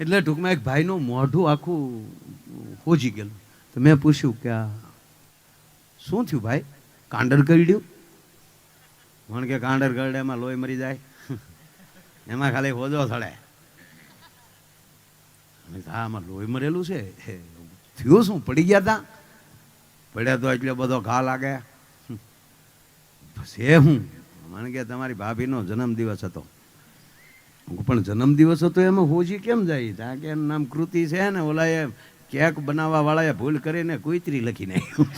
એટલે ટૂંકમાં એક ભાઈનું મોઢું આખું હોજી ગયેલું. તો મેં પૂછ્યું કે આ શું થયું ભાઈ, કાંડર કરડ્યું? મને કે કાંડર કરડે એમાં લોહી મરી જાય, એમાં ખાલી હોજો થડે. હા, આમાં લોહી મરેલું છે. થયું શું, પડી ગયા હતા? પડ્યા તો એટલે બધો ઘા લાગે. છે હું? મને કે તમારી ભાભીનો જન્મદિવસ હતો. પણ જન્મદિવસ હતો એમાં હોજી કેમ જાય? ત્યાં કે એનું નામ કૃતિ છે ને, ઓલા એ કેક બનાવવા વાળાએ ભૂલ કરીને કુતરી લખી નાખ્યું.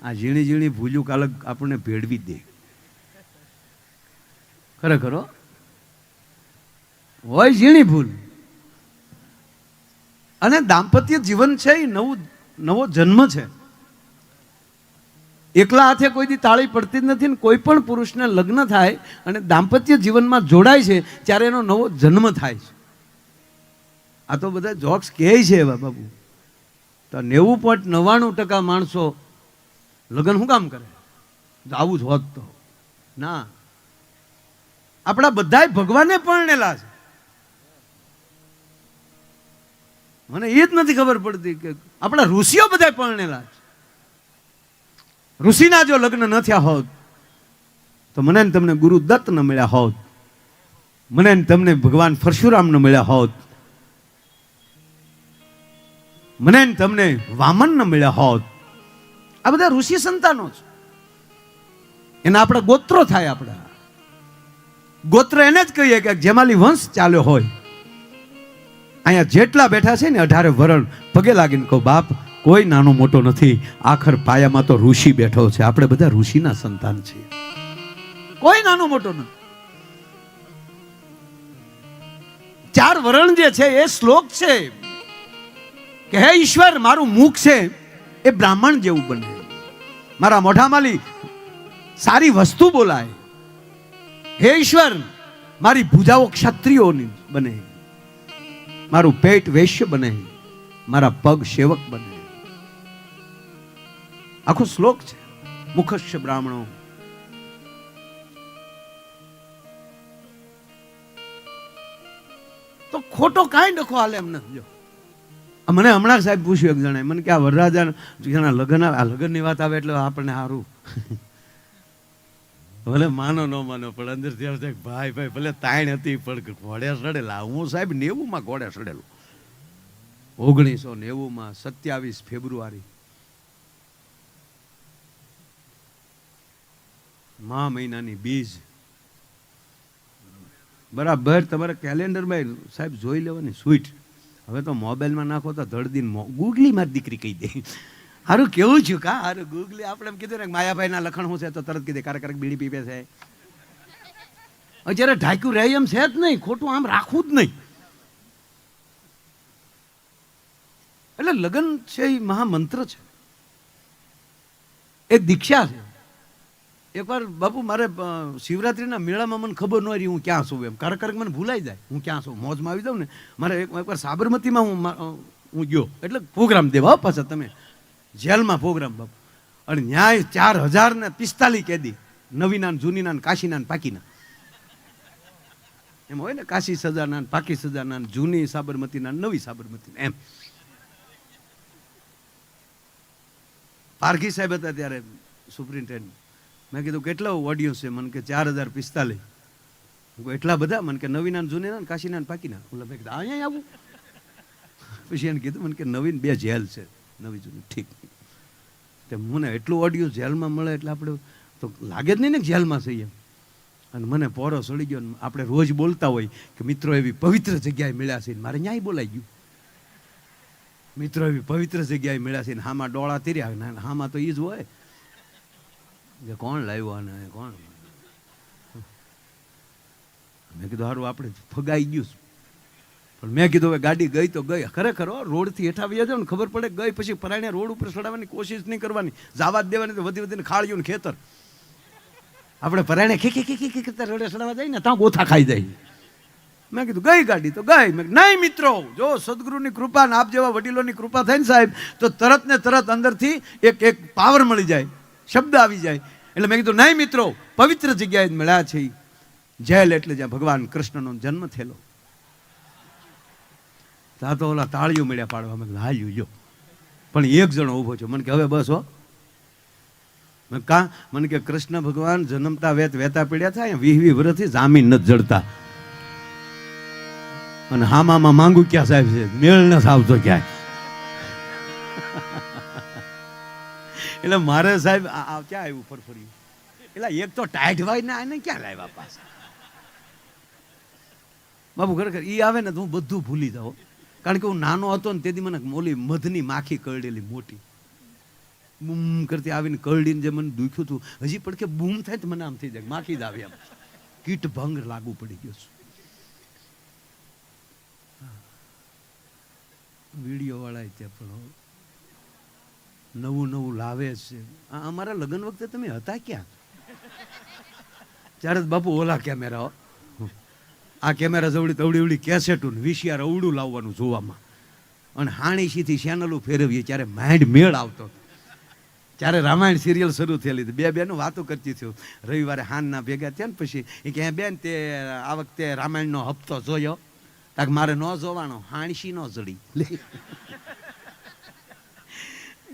આ ઝીણી ઝીણી ભૂલ્યું કાલક આપણને ભેળવી દે. ખરેખર હોય ઝીણી ભૂલ. અને દાંપત્ય જીવન છે એ નવો જન્મ છે. એકલા હાથે કોઈ દી તાળી પડતી જ નથી. કોઈ પણ પુરુષને લગ્ન થાય અને દાંપત્ય જીવનમાં જોડાય છે ત્યારે એનો નવો જન્મ થાય છે. આ તો બધા જોક્સ કહે છે એવા બાબુ. તો 90.99% માણસો લગ્ન શું કામ કરે? આવું જ હોત તો ના. આપણા બધાય ભગવાને પરણેલા છે. મને એ જ નથી ખબર પડતી કે આપણા ઋષિઓ બધા પરણેલા છે. ઋષિના જો લગ્ન ન થયા હોત તો મને તમને ગુરુ દત્ત ન મળ્યા હોત, મને તમને ભગવાન પરશુરામ ન મળ્યા હોત, મને તમને વામન ન મળ્યા હોત. આ બધા ઋષિ સંતાનો છે. એના આપણા ગોત્રો થાય. આપણા ગોત્ર એને જ કહીએ કે જેમાલી વંશ ચાલ્યો હોય. અહીંયા જેટલા બેઠા છે ને 18 વરણ પગે લાગીને કહો, બાપ કોઈ નાનો મોટો નથી. આખર પાયામાં તો ઋષિ બેઠો છે. આપણે બધા ઋષિના સંતાન છીએ. કોઈ નાનો મોટો નથી. 4 વરણ જે છે એ શ્લોક છે કે હે ઈશ્વર, મારું મુખ છે એ બ્રાહ્મણ જેવું બને, મારા મોઢામાંથી સારી વસ્તુ બોલાય. હે ઈશ્વર, મારી ભુજાઓ ક્ષત્રિયોની બને, મારું પેટ વૈશ્ય બને, મારા પગ સેવક બને. આખો શ્લોક છે. મુખસ્ય બ્રાહ્મણો. તો ખોટો કાંઈ ડખો હાલે એમ નથી. જો મને હમણાં સાહેબ પૂછ્યું એક જણાએ મને કે આ વરરાજાના લગ્ન આવે, આ લગ્નની વાત આવે એટલે આપણને સારું. ભલે માનો ન માનો પણ અંદરથી આવશે ભાઈ ભલે તાણ હતી પણ ઘોડે સડેલા. હું સાહેબ 90માં ઘોડે સડેલો. 1990માં 27 ફેબ્રુઆરી મા મહિનાની બીજ. બરાબર તમારા કેલેન્ડરમાં સાહેબ જોઈ લેવાની સ્વીટ. હવે તો મોબાઈલમાં નાખો તો ધડદીન ગૂગલી મારી દીકરી કહી દે. હારું કેવું છું કા? હારું ગૂગલી. આપણે એમ કીધું ને માયાભાઈના લખણ શું છે તો તરત કીધે કારક બીડી પીપે છે. અત્યારે ઢાંક્યું રહે એમ છે જ નહીં. ખોટું આમ રાખવું જ નહીં. એટલે લગ્ન છે એ મહામંત્ર છે, એ દીક્ષા છે. એકવાર બાપુ મારે શિવરાત્રિના મેળામાં મને ખબર ન રહી હું ક્યાં છું એમ. કારક મને ભૂલાઈ જાય હું ક્યાં છું. મોજમાં આવી જાઉં ને. મારે એકવાર સાબરમતીમાં હું ગયો એટલે પ્રોગ્રામ દેવા પાછા તમે જેલમાં પ્રોગ્રામ બાપુ. અને ન્યાય 4045 કેદી, નવીના જૂનીના કાશીના પાકીના. એમ હોય ને કાશી સજાના પાકી સજાના, જૂની સાબરમતીના નવી સાબરમતીના એમ. પારઘી સાહેબ હતા ત્યારે સુપ્રિન્ટેન્ડન્ટ. મેં કીધું કેટલા ઓડિયન્સ છે? મને કે 4045. એટલા બધા? મને કે નવીના જૂનીના કાશીના પાકીના. મેં કીધું અહીંયા આવું? પછી એને કીધું મને કે નવીન 2 જેલ છે, નવી જૂની. ઠીક. તે મને એટલું ઓડિયો જેલમાં મળે એટલે આપણે તો લાગે જ નહીં ને જેલમાં છીએ. અને મને પોરો સડી ગયો. આપણે રોજ બોલતા હોય કે મિત્રો એવી પવિત્ર જગ્યાએ મળ્યા છે. મારે ન્યાય બોલાઈ ગયું. મિત્રો એવી પવિત્ર જગ્યાએ મળ્યા છે. હામાં ડોળા તીર્યા. હામાં તો એ જ હોય કે કોણ લાવ્યો આને, કોણ. મેં કીધું સારું આપણે ફગાઈ ગયું. પણ મેં કીધું હવે ગાડી ગઈ તો ગઈ. ખરેખર રોડથી હેઠા વયા જાવ ને ખબર પડે ગઈ. પછી પરાણે રોડ ઉપર ચડાવવાની કોશિશ નહીં કરવાની. જવા જ દેવાની તો વધી વધીને ખાળ્યું ને ખેતર. આપણે પરાણે ખી કરતા રોડે ચડાવવા જાય ને ત્યાં ગોથા ખાઈ જાય. મેં કીધું ગઈ ગાડી તો ગઈ. મેં નહીં મિત્રો, જો સદગુરુની કૃપા ને આપ જેવા વડીલોની કૃપા થાય ને સાહેબ તો તરત ને તરત અંદરથી એક પાવર મળી જાય, શબ્દ આવી જાય. એટલે મેં કીધું નહીં મિત્રો, પવિત્ર જગ્યાએ મળ્યા છે. જેલ એટલે જ્યાં ભગવાન કૃષ્ણનો જન્મ થયેલો. ત્યાં તો ઓલા તાળીઓ મળ્યા પાડવા, મેં હાલ્યું જો. પણ એક જણો ઊભો છે. મને કે હવે બસ હો. કા મને કે કૃષ્ણ ભગવાન જન્મતા વેતા પીડ્યા થાય 20 વર્ષથી જામીન નથી જડતા. અને હામામાં માંગુ ક્યાં સાહેબ છે, મેળ ન આવતો ક્યાંય. એટલે મારે સાહેબ ક્યાં આવ્યું ફરફરી. એટલે એક તો ટાઈટ ભાઈ ને આને ક્યાં લાવ્યા પાછા. બાપુ ખરેખર ઈ આવે ને તો હું બધું ભૂલી જાઉં. કારણ કે હું નાનો હતો ને તેથી મને ઓલી મધની માખી કરડેલી મોટી બૂમ કરતી આવીને કરડીને જે મને દુખ્યું હતું, હજી પણ કે બૂમ થાય તો મને આમ થઈ જાય માખી જ આવી, આમ કીટ ભંગ લાગુ પડી ગયો છું. વિડીયો વાળા ત્યાં પણ નવું નવું લાવે છે. અમારા લગ્ન વખતે તમે હતા ક્યાં? ત્યારે બાપુ ઓલા કેમેરા, આ કેમેરા જવડી તવડી કેસેટું VCR અવડું લાવવાનું જોવામાં, અને હાણીસીથી ચેનલો ફેરવીએ ત્યારે માઇન્ડ મેળ આવતો. ત્યારે રામાયણ સિરિયલ શરૂ થયેલી હતી. બે બેનો વાતો કરતી થયું. રવિવારે હાનના ભેગા થયા ને પછી એ કે બેન તે આ વખતે રામાયણનો હપ્તો જોયો? તાક મારે ન જોવાનો, હાણસી ન જડી.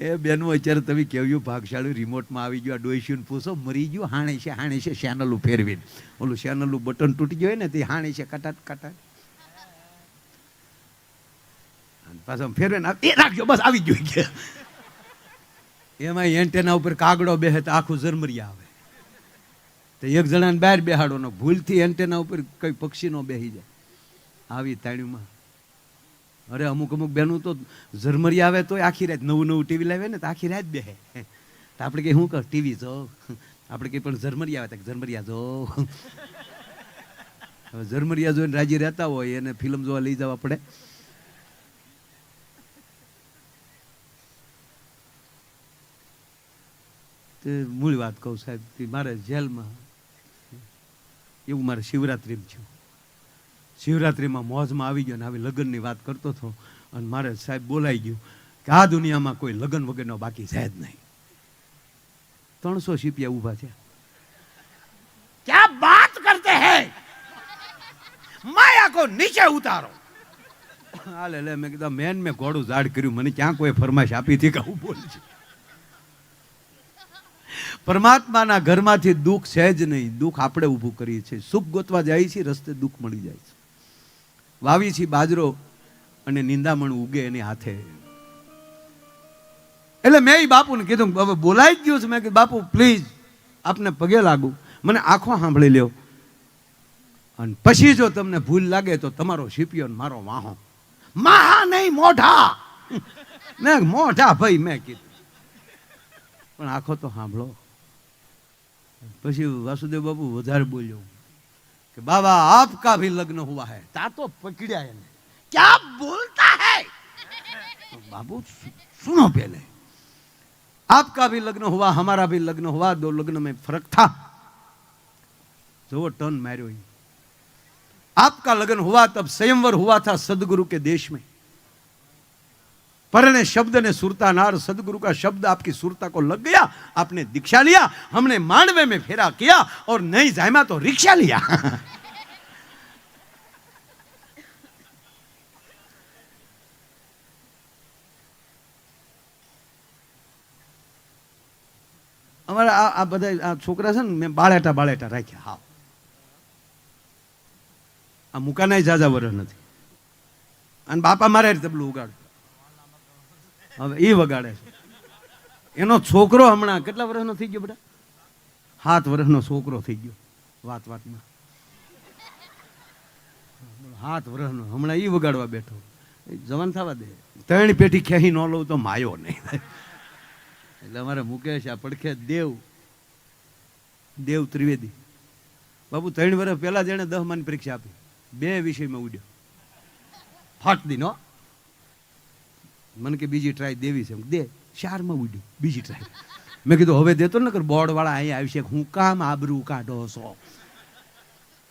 એ બેનું અત્યારે તમે કેવું ભાગશાળી રિમોટમાં આવી ગયો. ડોઈસીને પૂછો મરી ગયું, હાણે છે ચેનલું ફેરવીને. ઓલું ચેનલનું બટન તૂટી ગયું ને તે હાણે છે કટાટ કટાટ પાછા ફેરવીને એ રાખજો બસ આવી ગયું કે. એમાં એન્ટેના ઉપર કાગડો બેહે તો આખું ઝરમરિયા આવે. તો એક જણાને બહાર બેહાડો ને ભૂલથી એન્ટેના ઉપર કઈ પક્ષી નો બેહી જાય. આવી તાણીમાં અરે અમુક બેનું તો ઝરમરી આવે તો આખી રાત નવું ટીવી લાવે ને તો આખી રાત બેહે. તો આપણે કઈ શું કર ટીવી જો, આપણે કઈ પણ ઝરમરી આવે તો ઝરમરિયા જો. હવે ઝરમરિયા જોઈને રાજી રહેતા હોય એને ફિલ્મ જોવા લઈ જવા પડે. તે મૂળ વાત કહું સાહેબ, મારે જેલમાં એવું મારે શિવરાત્રિમાં થયું. શિવરાત્રિમાં મોજમાં આવી ગયો ને આવી લગ્નની વાત કરતો હતો અને મારે સાહેબ બોલાઈ ગયું કે આ દુનિયામાં કોઈ લગ્ન વગરનો બાકી છે જ નહીં. 300 સિપિયા ઊભા છે. ક્યાં બાત કરતે હૈ, માયા કો નીચે ઉતારો. હાલે લે મેં કીધું મેં ઘોડું ઝાડ કર્યું, મને ક્યાં કોઈ ફરમાઈશ આપી હતી કે હું બોલું છું. પરમાત્માના ઘરમાંથી દુઃખ છે જ નહીં, દુઃખ આપણે ઊભું કરીએ છીએ. સુખ ગોતવા જાય છે, રસ્તે દુઃખ મળી જાય છે. વાવી છે બાજરો અને નિંદામણ ઉગે એની હાથે. એટલે મેં બાપુને કીધું હવે બોલાઈ જ ગયું છે. મેં કીધું બાપુ પ્લીઝ આપને પગે લાગુ, મને આંખો સાંભળી લ્યો, અને પછી જો તમને ભૂલ લાગે તો તમારો શીપિયો મારો વાહો. માહા નહીં મોઢા. મેં મોઢા ભાઈ મેં કીધું, પણ આંખો તો સાંભળો. પછી વાસુદેવ બાપુ વધારે બોલ્યો कि बाबा आपका भी लग्न हुआ है. ता तो पकड़ा है, क्या बोलता है बाबू, सुनो पहले. आपका भी लग्न हुआ, हमारा भी लग्न हुआ, 2 लग्न में फर्क था. जो टर्न मारो. आपका लगन हुआ तब स्वयंवर हुआ था सदगुरु के देश में. परने शब्द ने सुरता नार, सदगुरु का शब्द आपकी सुरता को लग गया, आपने दीक्षा लिया, हमने मांडवे में फेरा किया और नहीं जामा तो रिक्शा लिया. અમારા આ બધા છોકરા છે ને મેં બાળેટા રાખ્યા. હા આ મુકાના જાજા વરસ નથી, અને બાપા મારે તબલું ઉગાડે. હવે એ વગાડે છે. એનો છોકરો હમણાં કેટલા વર્ષનો થઈ ગયો બેટા? 7 વર્ષનો છોકરો થઈ ગયો. વાતમાં 7 વર્ષનો હમણાં એ વગાડવા બેઠો. જવાન થવા દે. 3 પેટી ખેહી ન લઉં તો માયો નહીં. એટલે અમારે મુકેશ આ પડખે દેવ ત્રિવેદી બાબુ 3 વર્ષ પહેલા જેને 10 માની પરીક્ષા આપી, 2 વિષયમાં ઉડ્યો. ફાટ દી નો મને કે બીજી ટ્રાય દેવી છે. દે 4માં ઉડ્યું, બીજી ટ્રાય. મેં કીધું હવે દેતો ને કર, બોર્ડ વાળા અહીંયા આવશે, હું કામ આબરૂ કાઢો છો.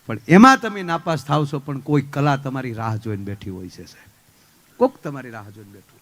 પણ એમાં તમે નાપાસ થાવ છો, પણ કોઈ કલા તમારી રાહ જોઈને બેઠી હોય છે સાહેબ. કોક તમારી રાહ જોઈને બેઠું.